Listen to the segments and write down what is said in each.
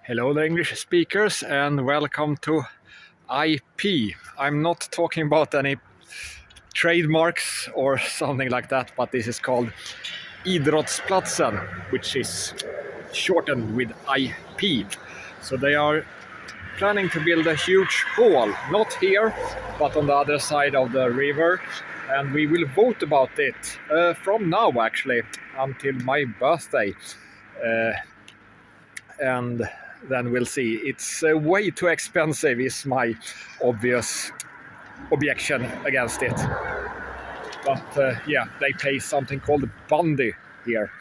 Hello there, English speakers, and welcome to IP. I'm not talking about any trademarks or something like that, but this is called Idrottsplatsen, which is shortened with IP. So they are planning to build a huge hall, not here, but on the other side of the river. And we will vote about it from now, actually, until my birthday. And then we'll see. It's way too expensive is my obvious objection against it. But yeah, they play something called bandy here,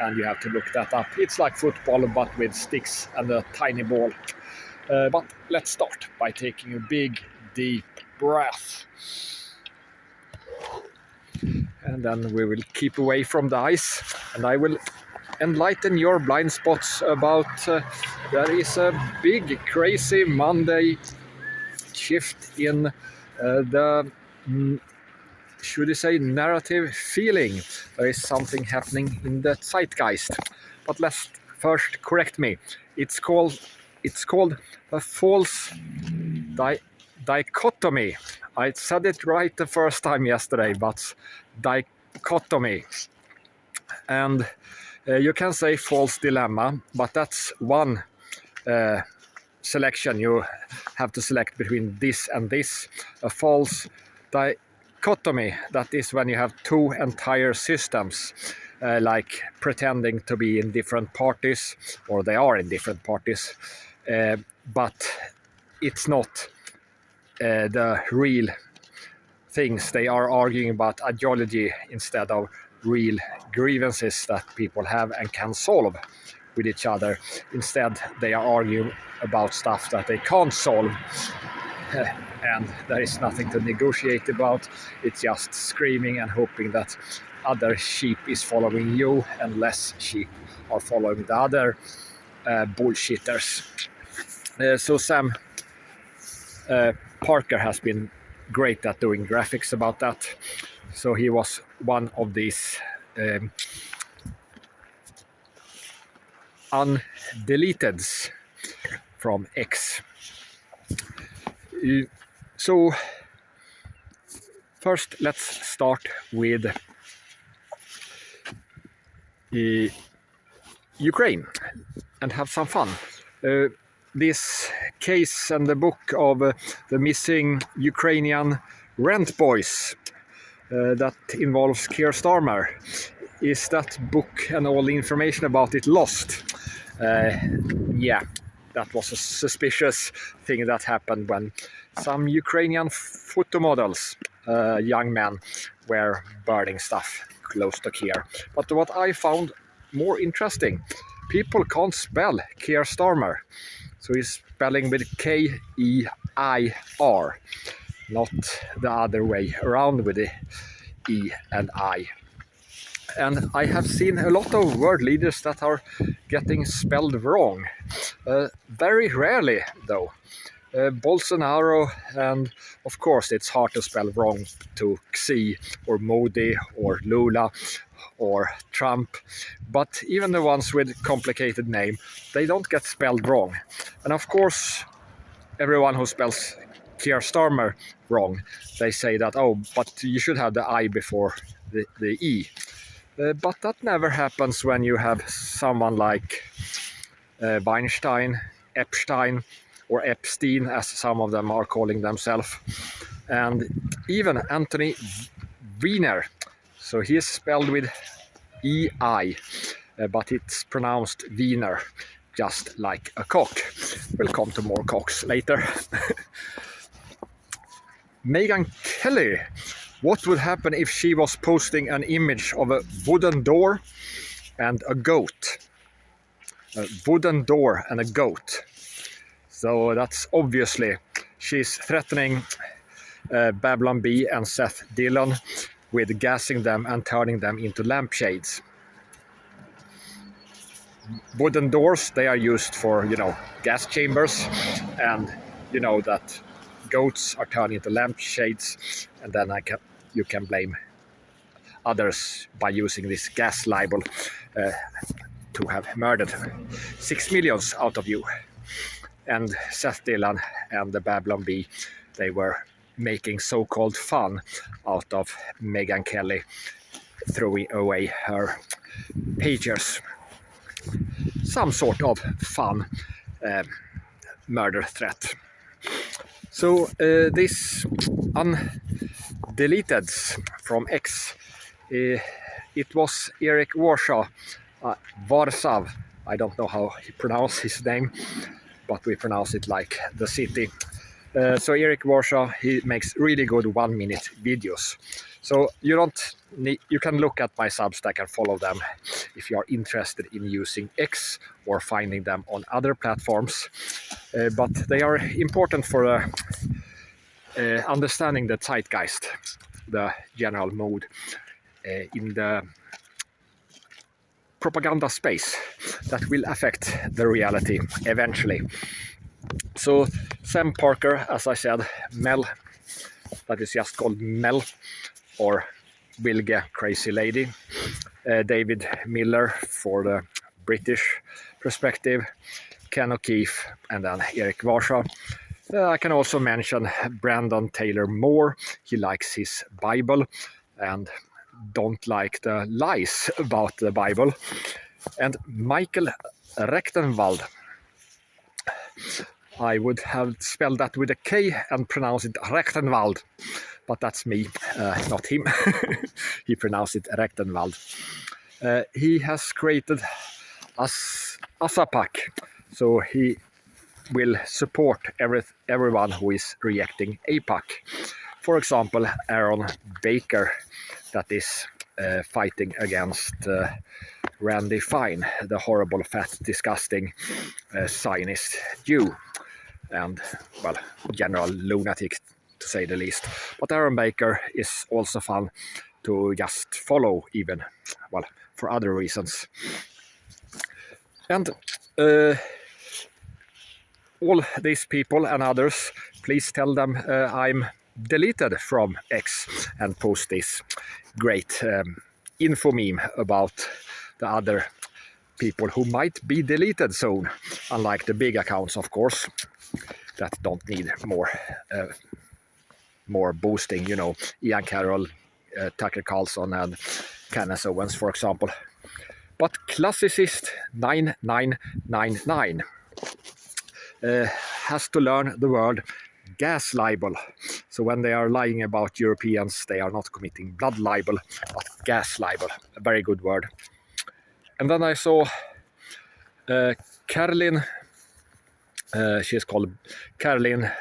and you have to look that up. It's like football but with sticks and a tiny ball. But let's start by taking a big deep breath. And then we will keep away from the ice, and I will enlighten your blind spots about there is a big crazy Monday shift in the should I say narrative feeling. There is something happening in the zeitgeist, but let's first correct me. It's called a false dichotomy. I said it right the first time yesterday, but dichotomy. And you can say false dilemma, but that's one selection. You have to select between this and this. A false dichotomy, that is when you have two entire systems, like pretending to be in different parties, or they are in different parties, but it's not the real things. They are arguing about ideology instead of real grievances that people have and can solve with each other. Instead, they are arguing about stuff that they can't solve, and there is nothing to negotiate about. It's just screaming and hoping that other sheep is following you and less sheep are following the other bullshitters. So Sam Parker has been great at doing graphics about that. So he was one of these 𝕏-undeleteds from X. So first let's start with Ukraine and have some fun. This case and the book of the missing Ukrainian rent boys that involves Keir Starmer. Is that book and all the information about it lost? Yeah, that was a suspicious thing that happened when some Ukrainian photo models, young men, were burning stuff close to Keir. But what I found more interesting, people can't spell Keir Starmer. So he's spelling with K-E-I-R, not the other way around with the E and I. And I have seen a lot of word leaders that are getting spelled wrong. Very rarely, though. Bolsonaro, and of course it's hard to spell wrong to Xi or Modi or Lula or Trump, but even the ones with complicated name, they don't get spelled wrong. And of course, everyone who spells Keir Starmer wrong, they say that, oh, but you should have the I before the E. But that never happens when you have someone like Weinstein, Epstein, or Epstein, as some of them are calling themselves, and even Anthony Weiner. So he is spelled with E-I, but it's pronounced Wiener, just like a cock. We'll come to more cocks later. Megyn Kelly. What would happen if she was posting an image of a wooden door and a goat? A wooden door and a goat. So that's obviously she's threatening Babylon Bee and Seth Dillon with gassing them and turning them into lampshades. Wooden doors, they are used for, gas chambers, and you know that goats are turned into lampshades, and then you can blame others by using this gas libel to have murdered 6 million out of you. And Seth Dillon and the Babylon Bee, they were making so-called fun out of Megyn Kelly throwing away her pagers. Some sort of fun murder threat. So this 𝕏-undeleteds from X, it was Eric Warsaw, Warsaw, I don't know how he pronounced his name, but we pronounce it like the city. So Eric Warsaw, he makes really good 1-minute videos. So you can look at my Substack and follow them if you are interested in using X or finding them on other platforms. But they are important for understanding the zeitgeist, the general mood in the propaganda space that will affect the reality eventually. So Sam Parker, as I said, Mel, that is just called Mel, or Wilge Crazy Lady, David Miller for the British perspective, Ken O'Keefe, and then Eric Warsaw. I can also mention Brandon Taylor Moore. He likes his Bible and don't like the lies about the Bible. And Michael Rechtenwald. I would have spelled that with a K and pronounced it Rechtenwald, but that's me, not him. He pronounced it Rechtenwald. He has created ASAPAC, so he will support everyone who is rejecting APAC. For example, Aaron Baker, that is fighting against Randy Fine, the horrible, fat, disgusting Zionist Jew, and, well, general lunatic, to say the least. But Aaron Baker is also fun to just follow, even, well, for other reasons. And all these people and others, please tell them I'm deleted from X and post this great info meme about the other people who might be deleted soon, unlike the big accounts, of course, that don't need more boosting, you know, Ian Carroll, Tucker Carlson, and Candace Owens, for example. But Classicist 9999 has to learn the word gas libel. So when they are lying about Europeans, they are not committing blood libel, but gas libel. A very good word. And then I saw Karolin, she is called Karolin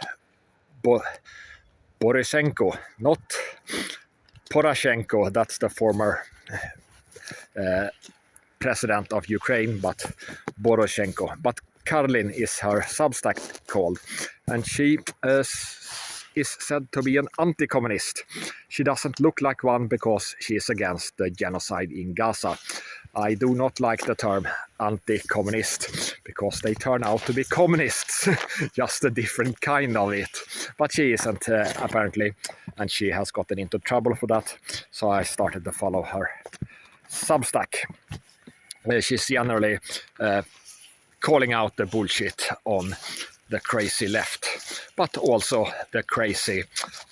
Poroshenko, not Poroshenko, that's the former president of Ukraine, but Poroshenko. But Karolin is her Substack called, and she is said to be an anti-communist. She doesn't look like one because she is against the genocide in Gaza. I do not like the term anti-communist because they turn out to be communists, just a different kind of it. But she isn't, apparently, and she has gotten into trouble for that, so I started to follow her Substack. She's generally calling out the bullshit on the crazy left, but also the crazy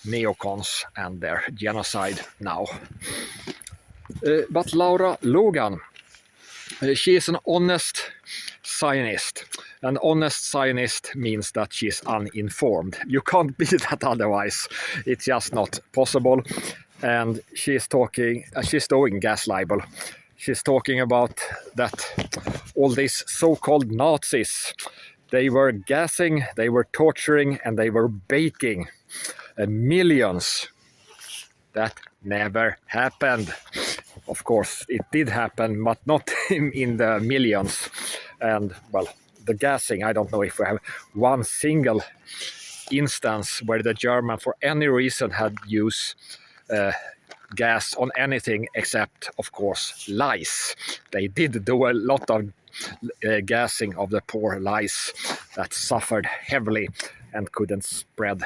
neocons and their genocide now. But Laura Logan, she is an honest Zionist. An honest Zionist means that she's uninformed. You can't be that otherwise. It's just not possible. And she's doing gas libel. She's talking about that all these so-called Nazis, they were gassing, they were torturing, and they were baking millions. That never happened. Of course, it did happen, but not in the millions. And, well, the gassing, I don't know if we have one single instance where the German, for any reason, had used gas on anything except, of course, lice. They did do a lot of gassing of the poor lice that suffered heavily and couldn't spread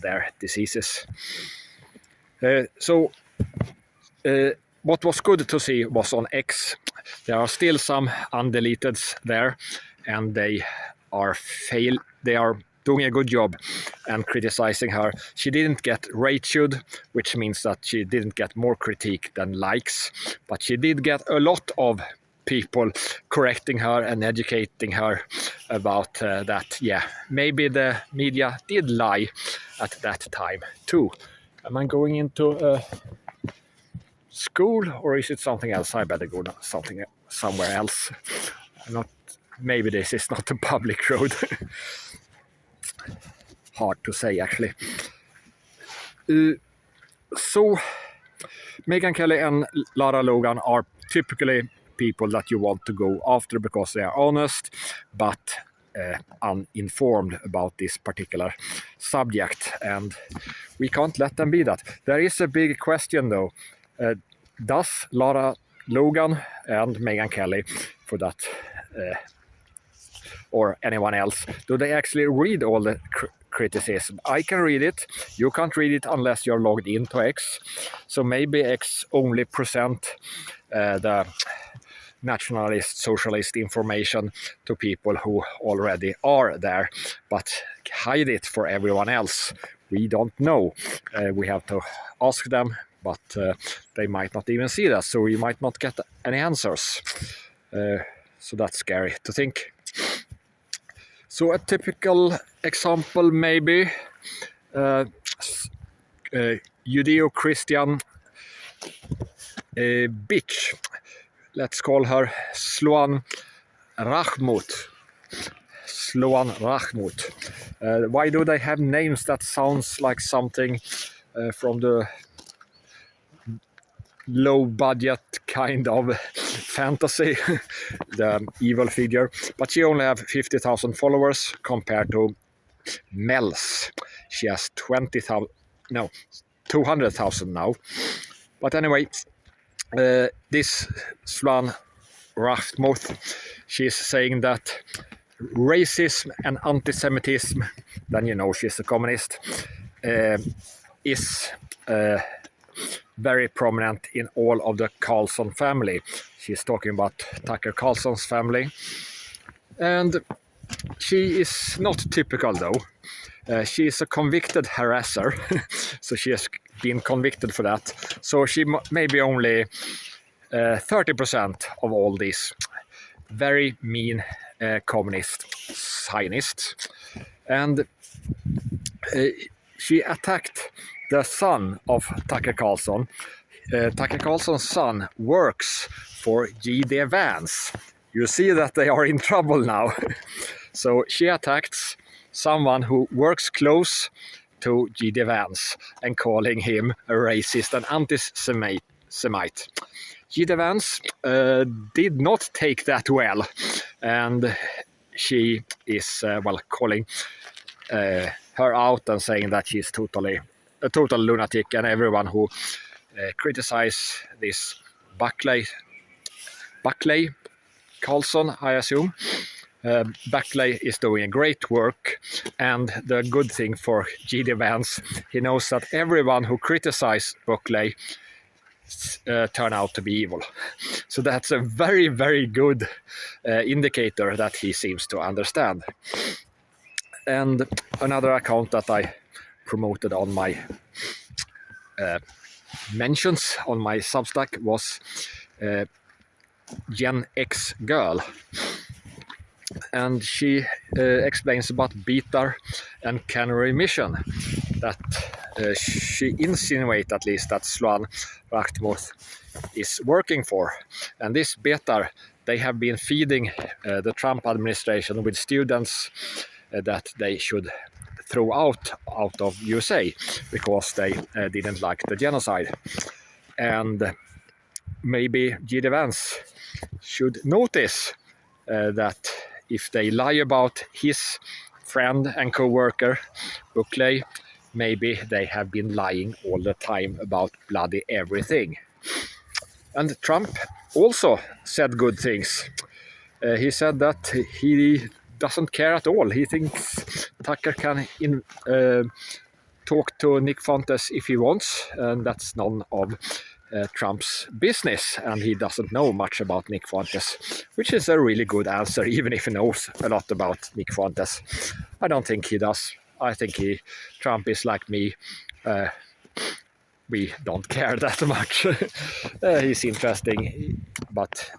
their diseases. what was good to see was on X. There are still some undeleteds there, and they are doing a good job and criticizing her. She didn't get ratioed, which means that she didn't get more critique than likes, but she did get a lot of people correcting her and educating her about that, yeah, maybe the media did lie at that time too. Am I going into school, or is it something else? I better go somewhere else. Maybe this is not a public road. Hard to say, actually. So Megyn Kelly and Lara Logan are typically people that you want to go after because they are honest but uninformed about this particular subject, and we can't let them be that. There is a big question though. Does Lara Logan and Megyn Kelly, for that, or anyone else, do they actually read all the criticism? I can read it. You can't read it unless you're logged into X. So maybe X only present the nationalist, socialist information to people who already are there, but hide it for everyone else. We don't know. We have to ask them, but they might not even see that, so we might not get any answers. So that's scary to think. So a typical example, maybe Judeo-Christian bitch. Let's call her Sloan Rahmout. Sloan Rahmout. Why do they have names that sounds like something from the low budget kind of fantasy, the evil figure? But she only have 50,000 followers compared to Mel's. She has 200,000 now. But anyway, this Sloan Rahmout, she's saying that racism and anti-Semitism, then you know she's a communist, is very prominent in all of the Carlson family. She's talking about Tucker Carlson's family. And she is not typical though. She is a convicted harasser, so she has been convicted for that. So she may be only 30% of all these very mean communist Zionists. And she attacked the son of Tucker Carlson. Tucker Carlson's son works for Vance. You see that they are in trouble now. So she attacks someone who works close to Vance and calling him a racist and anti-Semite. Vance did not take that well, and she is calling her out and saying that she's a total lunatic, and everyone who criticize this Buckley Carlson, I assume. Buckley is doing great work, and the good thing for Vance, he knows that everyone who criticizes Buckley turn out to be evil. So that's a very, very good indicator that he seems to understand. And another account that I promoted on my mentions on my Substack was Gen X Girl. And she explains about beta and canary mission, that she insinuates at least that Sloan Rahmout is working for. And this beta, they have been feeding the Trump administration with students that they should throw out of USA because they didn't like the genocide. And maybe Vance should notice that if they lie about his friend and co-worker Buckley, maybe they have been lying all the time about bloody everything. And Trump also said good things. He said that he doesn't care at all. He thinks Tucker can talk to Nick Fontes if he wants, and that's none of Trump's business, and he doesn't know much about Nick Fuentes, which is a really good answer, even if he knows a lot about Nick Fuentes. I don't think he does. I think Trump is like me. We don't care that much. He's interesting, but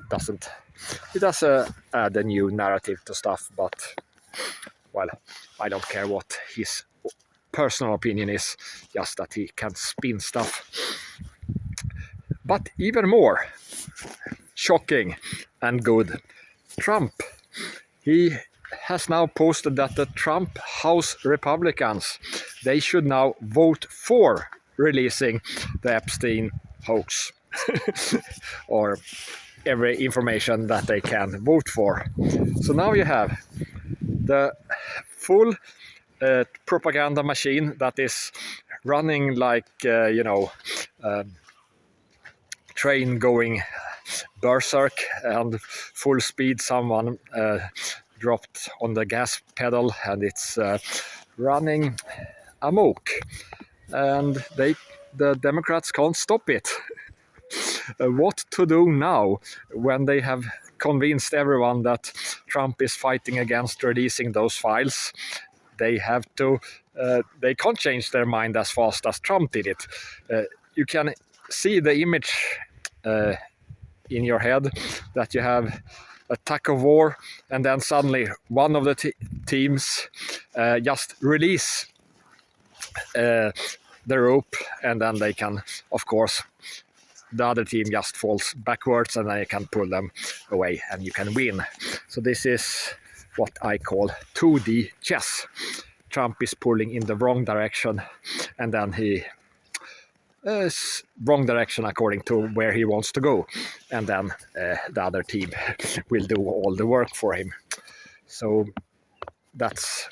he does add a new narrative to stuff, but, well, I don't care what his personal opinion is, just that he can spin stuff. But even more shocking and good, Trump. He has now posted that the Trump House Republicans, they should now vote for releasing the Epstein hoax or every information that they can vote for. So now you have the full propaganda machine that is running like, train going berserk and full speed. Someone dropped on the gas pedal and it's running amok, and the Democrats can't stop it. What to do now when they have convinced everyone that Trump is fighting against releasing those files? They have to. They can't change their mind as fast as Trump did it. You can see the image in your head that you have a tug of war, and then suddenly one of the teams just release the rope, and then they can, of course, the other team just falls backwards, and then you can pull them away and you can win. So this is what I call 2D chess. Trump is pulling in the wrong direction, and then he wrong direction according to where he wants to go, and then the other team will do all the work for him. So that's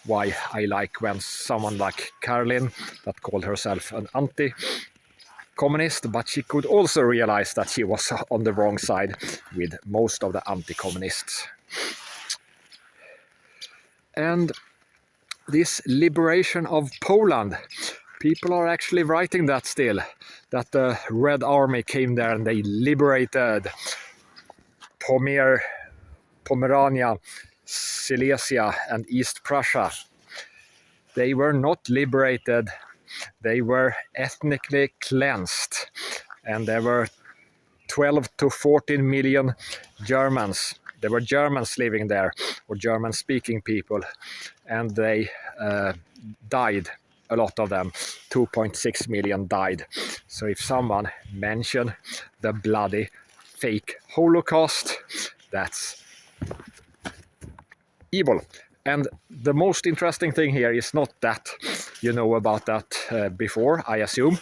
why I like when someone like Caroline, that called herself an anti-communist, but she could also realize that she was on the wrong side with most of the anti-communists. And this liberation of Poland, people are actually writing that still, that the Red Army came there and they liberated Pomerania, Silesia and East Prussia. They were not liberated, they were ethnically cleansed, and there were 12 to 14 million Germans. There were Germans living there, or German-speaking people, and they died. A lot of them, 2.6 million died. So if someone mentioned the bloody fake Holocaust, that's evil. And the most interesting thing here is not that you know about that before, I assume.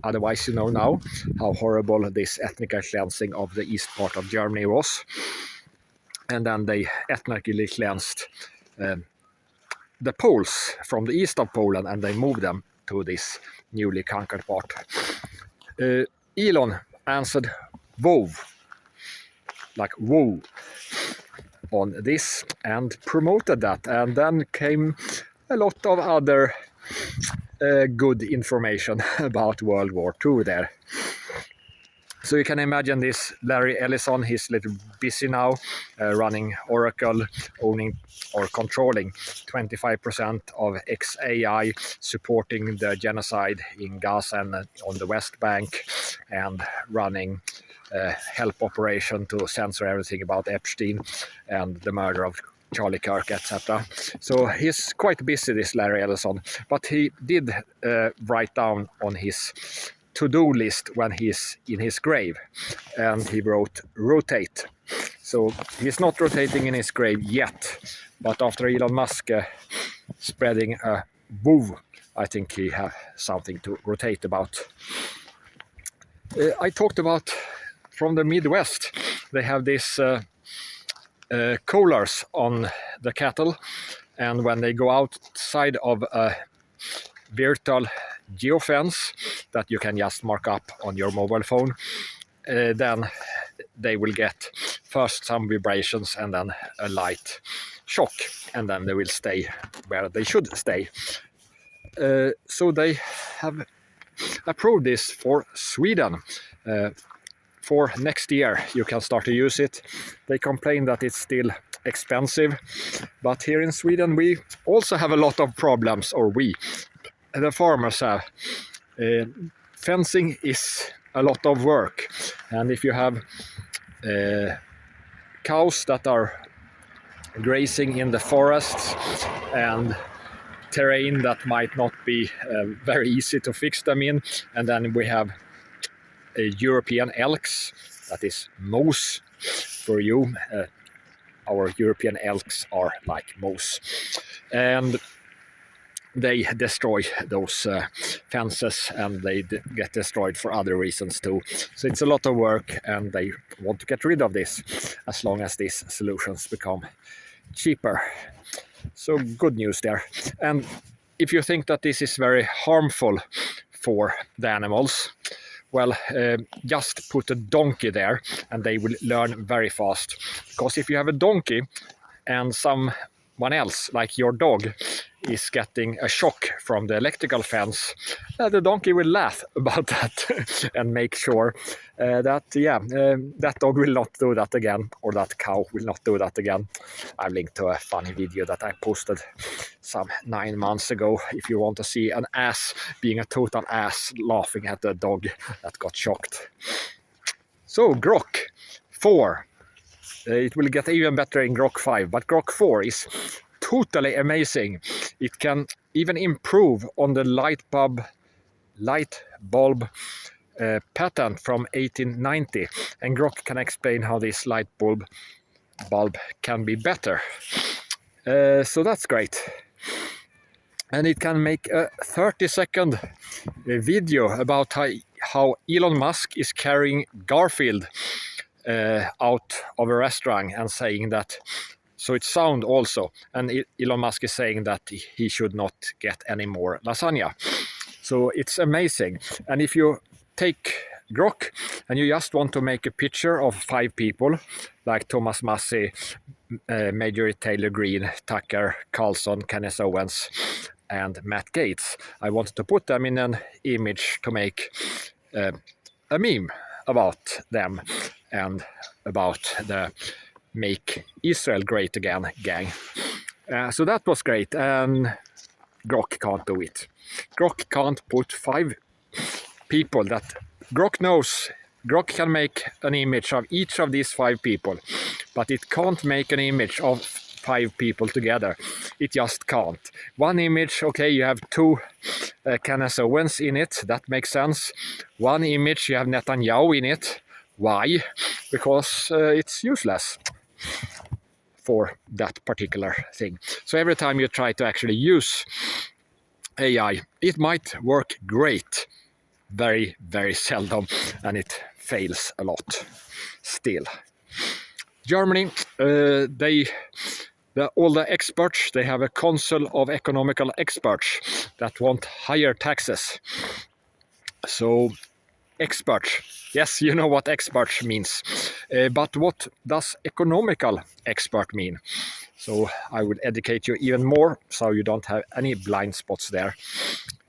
Otherwise you know now how horrible this ethnic cleansing of the east part of Germany was. And then they ethnically cleansed the Poles from the east of Poland, and they moved them to this newly conquered part. Elon answered "Whoa," like "whoa," on this and promoted that, and then came a lot of other good information about World War II there. So you can imagine this Larry Ellison, he's a little busy now, running Oracle, owning or controlling 25% of XAI, supporting the genocide in Gaza and on the West Bank, and running help operation to censor everything about Epstein and the murder of Charlie Kirk, etc. So he's quite busy, this Larry Ellison, but he did write down on his to-do list when he's in his grave, and he wrote rotate. So he's not rotating in his grave yet, but after Elon Musk spreading a woo, I think he has something to rotate about. I talked about from the Midwest, they have this collars on the cattle, and when they go outside of a virtual geofence that you can just mark up on your mobile phone, then they will get first some vibrations and then a light shock, and then they will stay where they should stay. So they have approved this for Sweden. For next year you can start to use it. They complain that it's still expensive, but here in Sweden we also have a lot of problems, or the farmers have. Fencing is a lot of work, and if you have cows that are grazing in the forests and terrain that might not be very easy to fix them in, and then we have European elks, that is moose for you. Our European elks are like moose, and they destroy those fences, and they get destroyed for other reasons too. So it's a lot of work, and they want to get rid of this as long as these solutions become cheaper. So good news there. And if you think that this is very harmful for the animals, well, just put a donkey there and they will learn very fast. Because if you have a donkey and someone else, like your dog, is getting a shock from the electrical fence, the donkey will laugh about that and make sure that that dog will not do that again, or that cow will not do that again. I've linked to a funny video that I posted some 9 months ago if you want to see an ass being a total ass laughing at the dog that got shocked. So Grok 4. It will get even better in Grok 5, but Grok 4 is totally amazing. It can even improve on the light bulb patent from 1890, and Grok can explain how this light bulb can be better. So that's great. And it can make a 30-second video about how Elon Musk is carrying Garfield out of a restaurant and saying that, so it's sound also, and Elon Musk is saying that he should not get any more lasagna. So it's amazing. And if you take Grok and you just want to make a picture of 5 people like Thomas Massey, Marjorie Taylor Greene, Tucker Carlson, Kenneth Owens and Matt Gaetz, I wanted to put them in an image to make a meme about them and about the Make Israel Great Again gang. So that was great, and Grok can't do it. Grok can't put 5 people that Grok knows. Grok can make an image of each of these 5 people, but it can't make an image of 5 people together. It just can't. One image, okay, you have 2 Kenneth Owens in it, that makes sense. One image you have Netanyahu in it. Why? Because it's useless for that particular thing. So every time you try to actually use AI, it might work great. Very, very seldom, and it fails a lot still. Germany, all the experts, they have a council of economical experts that want higher taxes. So experts, yes, you know what experts means, but what does economical expert mean? So I will educate you even more so you don't have any blind spots there.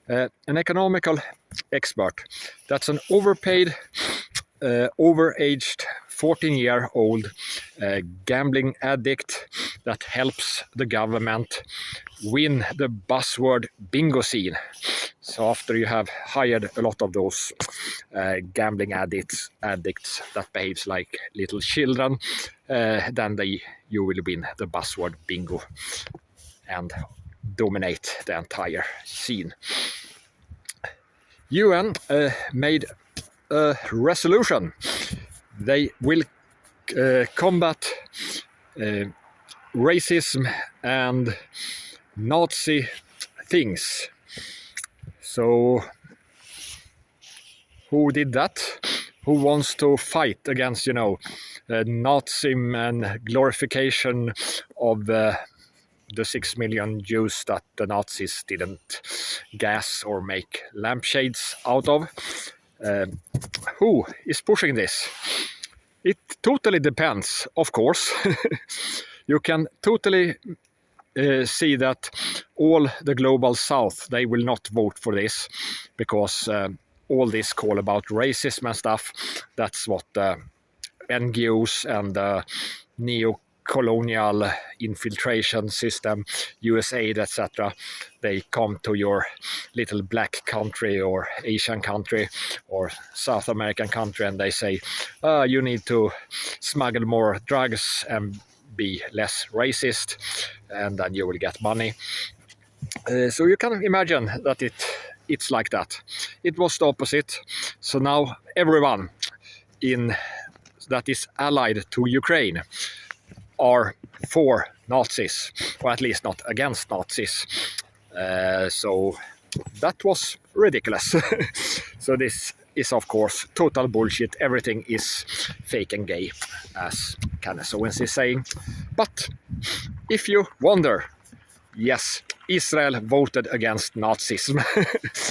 An economical expert, that's an overpaid, overaged 14-year-old gambling addict that helps the government win the buzzword bingo scene. So after you have hired a lot of those gambling addicts that behaves like little children, then you will win the buzzword bingo and dominate the entire scene. UN made a resolution. They will combat racism and Nazi things. So who did that? Who wants to fight against, Nazism and glorification of the 6 million Jews that the Nazis didn't gas or make lampshades out of? Who is pushing this? It totally depends, of course. You can totally see that all the global south, they will not vote for this, because all this call about racism and stuff, that's what NGOs and neo-colonial infiltration system, USAID, etc. They come to your little black country or Asian country or South American country and they say, you need to smuggle more drugs and be less racist, and then you will get money. So you can imagine that it's like that. It was the opposite. So now everyone that is allied to Ukraine are for Nazis, or at least not against Nazis. So that was ridiculous. So this is of course total bullshit. Everything is fake and gay, as Kenneth Owens is saying. But if you wonder, yes, Israel voted against Nazism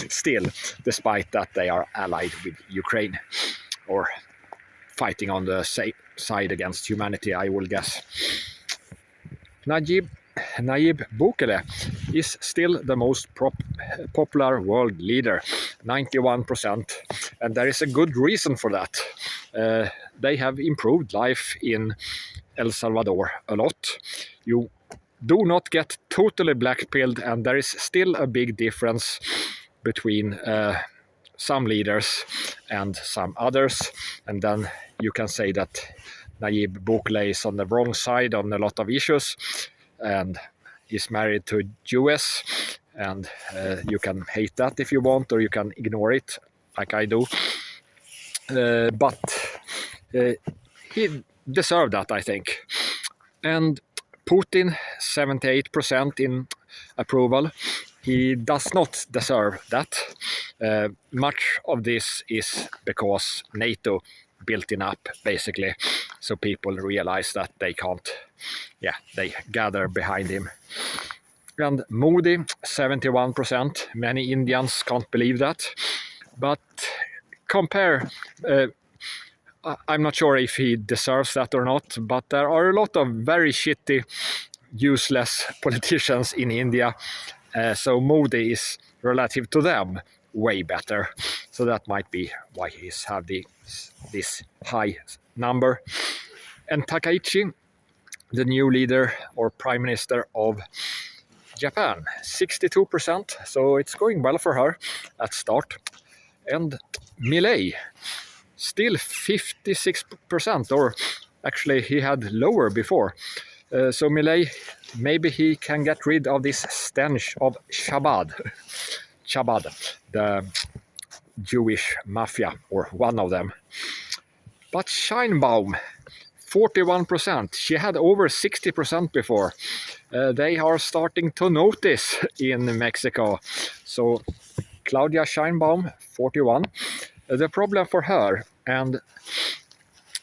still, despite that they are allied with Ukraine, or fighting on the side against humanity, I will guess. Nayib Bukele is still the most popular world leader, 91%, and there is a good reason for that. They have improved life in El Salvador a lot. You do not get totally blackpilled, and there is still a big difference between some leaders and some others, and then you can say that Nayib Bukele is on the wrong side on a lot of issues and is married to Jewess, and you can hate that if you want, or you can ignore it like I do, but he deserved that, I think. And Putin, 78% in approval. He does not deserve that. Much of this is because NATO built him up, basically, so people realize that they can't, they gather behind him. And Modi, 71%. Many Indians can't believe that. But compare, I'm not sure if he deserves that or not, but there are a lot of very shitty, useless politicians in India. So Modi is, relative to them, way better. So that might be why he's have this high number. And Takaichi, the new leader or prime minister of Japan, 62%. So it's going well for her at start. And Milei, still 56%, or actually he had lower before. So Milei, maybe he can get rid of this stench of Chabad, the Jewish mafia, or one of them. But Sheinbaum, 41%. She had over 60% before. They are starting to notice in Mexico. So Claudia Sheinbaum, 41. The problem for her and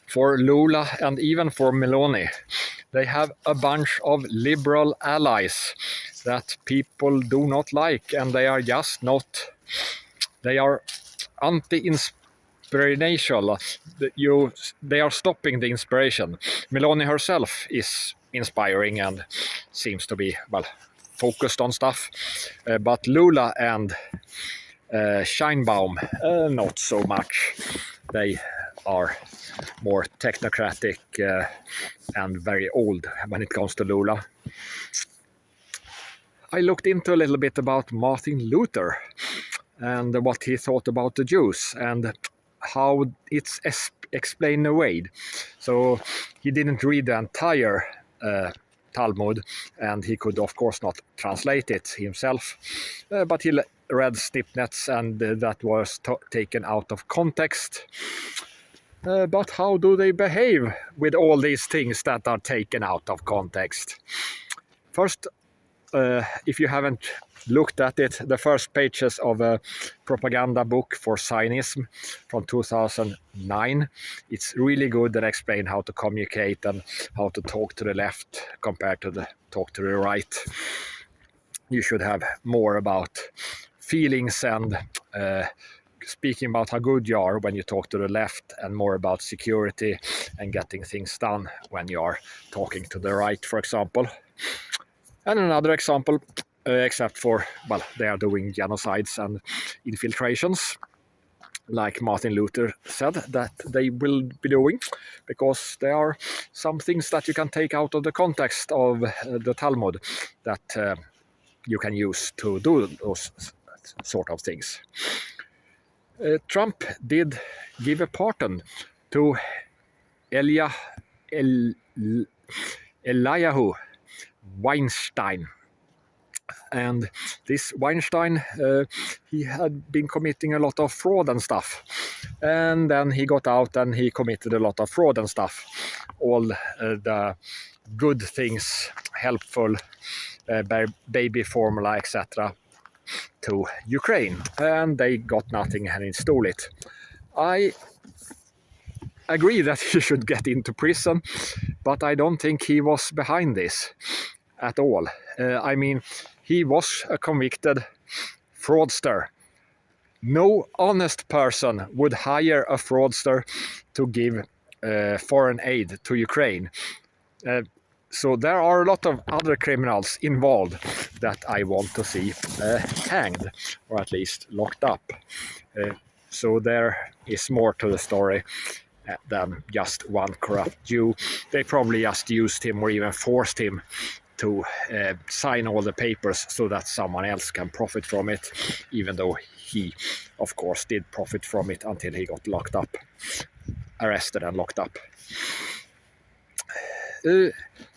for Lula and even for Meloni, they have a bunch of liberal allies that people do not like, and they are just not, they are anti-inspirational. They are stopping the inspiration. Meloni herself is inspiring and seems to be, well, focused on stuff, but Lula and Sheinbaum, not so much. They are more technocratic and very old when it comes to Lula. I looked into a little bit about Martin Luther and what he thought about the Jews and how it's explained away. So he didn't read the entire Talmud, and he could of course not translate it himself, but he read snippets, and that was taken out of context. But how do they behave with all these things that are taken out of context? First, if you haven't looked at it, the first pages of a propaganda book for Zionism from 2009. It's really good and explain how to communicate and how to talk to the left compared to the talk to the right. You should have more about feelings and speaking about how good you are when you talk to the left, and more about security and getting things done when you are talking to the right, for example. And another example, except for, well, they are doing genocides and infiltrations, like Martin Luther said that they will be doing, because there are some things that you can take out of the context of the Talmud that you can use to do those sort of things. Trump did give a pardon to Eliyahu Weinstein. And this Weinstein, he had been committing a lot of fraud and stuff. And then he got out and he committed a lot of fraud and stuff. All the good things, helpful, baby formula, etc. to Ukraine. And they got nothing and he stole it. I agree that he should get into prison, but I don't think he was behind this at all. I mean, he was a convicted fraudster. No honest person would hire a fraudster to give foreign aid to Ukraine. So there are a lot of other criminals involved that I want to see hanged, or at least locked up. So there is more to the story than just one corrupt Jew. They probably just used him or even forced him to sign all the papers so that someone else can profit from it, even though he, of course, did profit from it until he got locked up, arrested and locked up.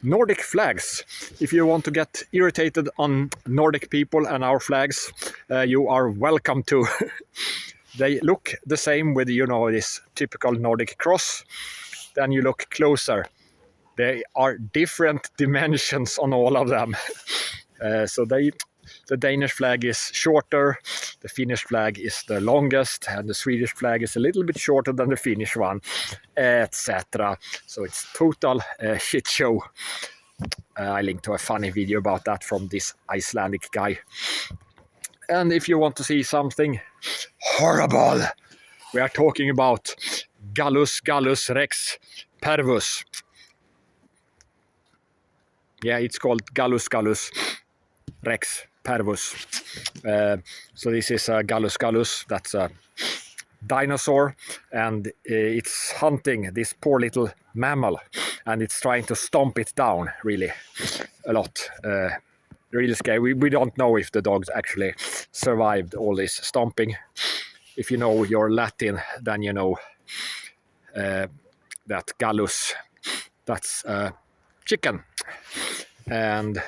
Nordic flags. If you want to get irritated on Nordic people and our flags, you are welcome to. They look the same with, you know, this typical Nordic cross. Then you look closer. There are different dimensions on all of them. So the Danish flag is shorter, the Finnish flag is the longest, and the Swedish flag is a little bit shorter than the Finnish one, etc. So it's total shit show. I linked to a funny video about that from this Icelandic guy. And if you want to see something horrible, we are talking about Gallus rex parvus. Yeah, it's called Gallus rex parvus. So this is a Gallus, that's a dinosaur, and it's hunting this poor little mammal, and it's trying to stomp it down really a lot. Really scary. We don't know if the dogs actually survived all this stomping. If you know your Latin, then you know that Gallus, that's chicken. And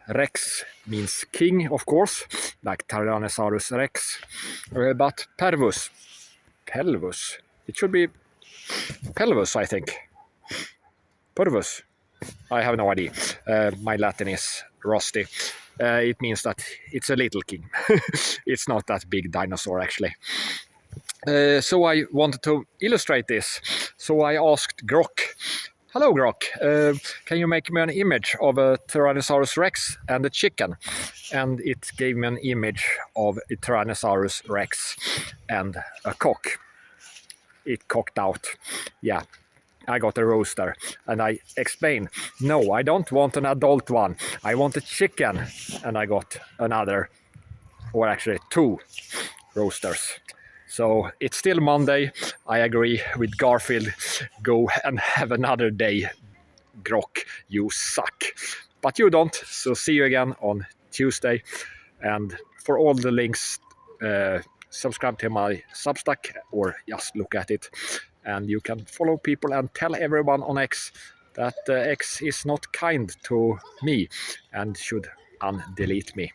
rex means king, of course, like Tyrannosaurus rex. But pelvus, it should be pelvus, I think. Purvus, I have no idea. My Latin is rusty. It means that it's a little king. It's not that big dinosaur, actually. So I wanted to illustrate this. So I asked Grok, hello Grok, can you make me an image of a Tyrannosaurus rex and a chicken? And it gave me an image of a Tyrannosaurus rex and a cock. It cocked out. Yeah, I got a rooster. And I explained, no, I don't want an adult one. I want a chicken. And I got another, or actually 2 roosters. So it's still Monday. I agree with Garfield. Go and have another day, Grok. You suck. But you don't. So see you again on Tuesday. And for all the links, subscribe to my Substack or just look at it. And you can follow people and tell everyone on X that X is not kind to me and should undelete me.